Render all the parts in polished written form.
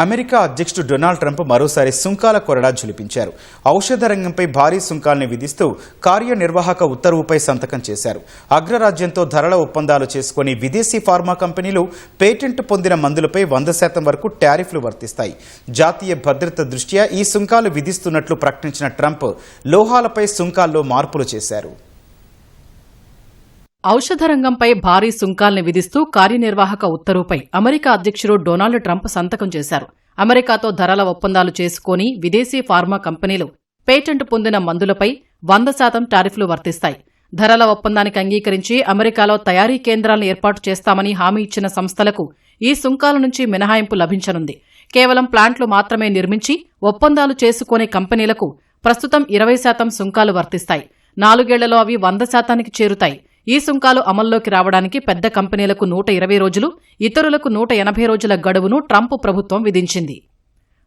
America అధ్యక్షుడు Donald Trump మరోసారి సుంకాల కొరడా ఝులిపించారు. ఔషధ రంగంపై భారీ సుంకాల్ని విధిస్తూ కార్యనిర్వాహక ఉత్తర్వుపై సంతకం చేశారు. అగ్రరాజ్యంతో ధరల ఒప్పందాలు చేసుకుని విదేశీ ఫార్మా కంపెనీలు పేటెంట్ పొందిన మందులపై 100% వరకు టారిఫ్లు వర్తిస్తాయి. జాతీయ భద్రత దృష్ట్యా ఈ సుంకాలు విధిస్తున్నట్లు ప్రకటించిన ట్రంప్ లోహాలపై సుంకాల్లో మార్పులు చేశారు. ఔషధ రంగంపై భారీ సుంకాల్ని విధిస్తూ కార్యనిర్వాహక ఉత్తర్వుపై అమెరికా అధ్యక్షుడు డొనాల్డ్ ట్రంప్ సంతకం చేశారు. అమెరికాతో ధరల ఒప్పందాలు చేసుకుని విదేశీ ఫార్మా కంపెనీలు పేటెంట్ పొందిన మందులపై 100% టారిఫ్లు వర్తిస్తాయి. ధరల ఒప్పందానికి అంగీకరించి అమెరికాలో తయారీ కేంద్రాలను ఏర్పాటు చేస్తామని హామీ ఇచ్చిన సంస్థలకు ఈ సుంకాల నుంచి మినహాయింపు లభించనుంది. కేవలం ప్లాంట్లు మాత్రమే నిర్మించి ఒప్పందాలు చేసుకునే కంపెనీలకు ప్రస్తుతం 20% సుంకాలు వర్తిస్తాయి. 4 ఏళ్లలో అవి 100%కి చేరుతాయి. ఈ సుంకాలు అమల్లోకి రావడానికి పెద్ద కంపెనీలకు 120 రోజులు, ఇతరులకు 180 రోజుల గడువును ట్రంప్ ప్రభుత్వం విధించింది.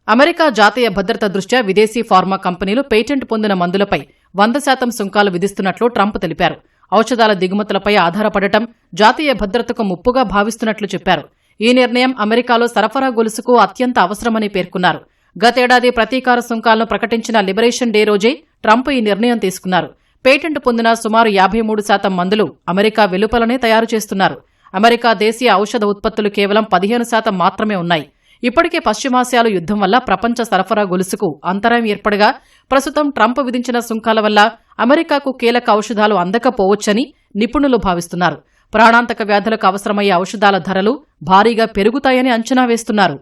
అమెరికా జాతీయ భద్రత దృష్ట్యా విదేశీ ఫార్మా కంపెనీలు పేటెంట్ పొందిన మందులపై 100% సుంకాలు విధిస్తున్నట్లు ట్రంప్ తెలిపారు. ఔషధాల దిగుమతులపై ఆధారపడటం జాతీయ భద్రతకు ముప్పుగా భావిస్తున్నట్లు చెప్పారు. ఈ నిర్ణయం అమెరికాలో సరఫరా గొలుసుకు అత్యంత అవసరమని పేర్కొన్నారు. గతేడాది ప్రతీకార సుంకాలను ప్రకటించిన లిబరేషన్ డే రోజే ట్రంప్ ఈ నిర్ణయం తీసుకున్నారు. పేటెంట్ పొందిన సుమారు 53% మందులు అమెరికా వెలుపలనే తయారు చేస్తున్నారు. అమెరికా దేశీయ ఔషధ ఉత్పత్తులు కేవలం 15% మాత్రమే ఉన్నాయి. ఇప్పటికే పశ్చిమాసియాలో యుద్దం వల్ల ప్రపంచ సరఫరా గొలుసుకు అంతరాయం ఏర్పడగా ప్రస్తుతం ట్రంప్ విధించిన సుంకాల వల్ల అమెరికాకు కీలక ఔషధాలు అందకపోవచ్చని నిపుణులు భావిస్తున్నారు. ప్రాణాంతక వ్యాధులకు అవసరమయ్యే ఔషధాల ధరలు భారీగా పెరుగుతాయని అంచనా వేస్తున్నారు.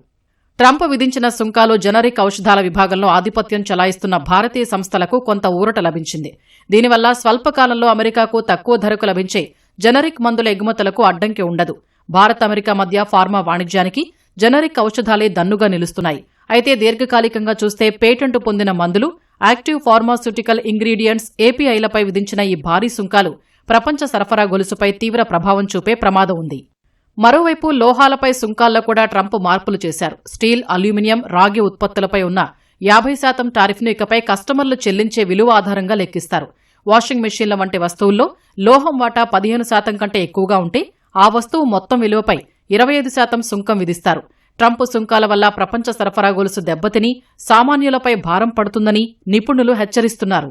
ట్రంప్ విధించిన సుంకాలు జనరిక్ ఔషధాల విభాగంలో ఆధిపత్యం చెలాయిస్తున్న భారతీయ సంస్థలకు కొంత ఊరట లభించింది. దీనివల్ల స్వల్పకాలంలో అమెరికాకు తక్కువ ధరకు లభించే జనరిక్ మందుల ఎగుమతులకు అడ్డంకి ఉండదు. భారత్ అమెరికా మధ్య ఫార్మా వాణిజ్యానికి జనరిక్ ఔషధాలే దన్నుగా నిలుస్తున్నాయి. అయితే దీర్ఘకాలికంగా చూస్తే పేటెంట్ పొందిన మందులు, యాక్టివ్ ఫార్మాస్యూటికల్ ఇంగ్రీడియంట్స్, ఏపీఐలపై విధించిన ఈ భారీ సుంకాలు ప్రపంచ సరఫరా గొలుసుపై తీవ్ర ప్రభావం చూపే ప్రమాదం ఉంది. మరోవైపు లోహాలపై సుంకాల్లో కూడా ట్రంప్ మార్పులు చేశారు. స్టీల్, అల్యూమినియం, రాగి ఉత్పత్తులపై ఉన్న 50% టారిఫ్ను ఇకపై కస్టమర్లు చెల్లించే విలువ ఆధారంగా లెక్కిస్తారు. వాషింగ్ మెషీన్ల వంటి వస్తువుల్లో లోహం వాటా 15% కంటే ఎక్కువగా ఉంటే ఆ వస్తువు మొత్తం విలువపై 25% సుంకం విధిస్తారు. ట్రంప్ సుంకాల వల్ల ప్రపంచ సరఫరా గొలుసు దెబ్బతిని సామాన్యులపై భారం పడుతుందని నిపుణులు హెచ్చరిస్తున్నారు.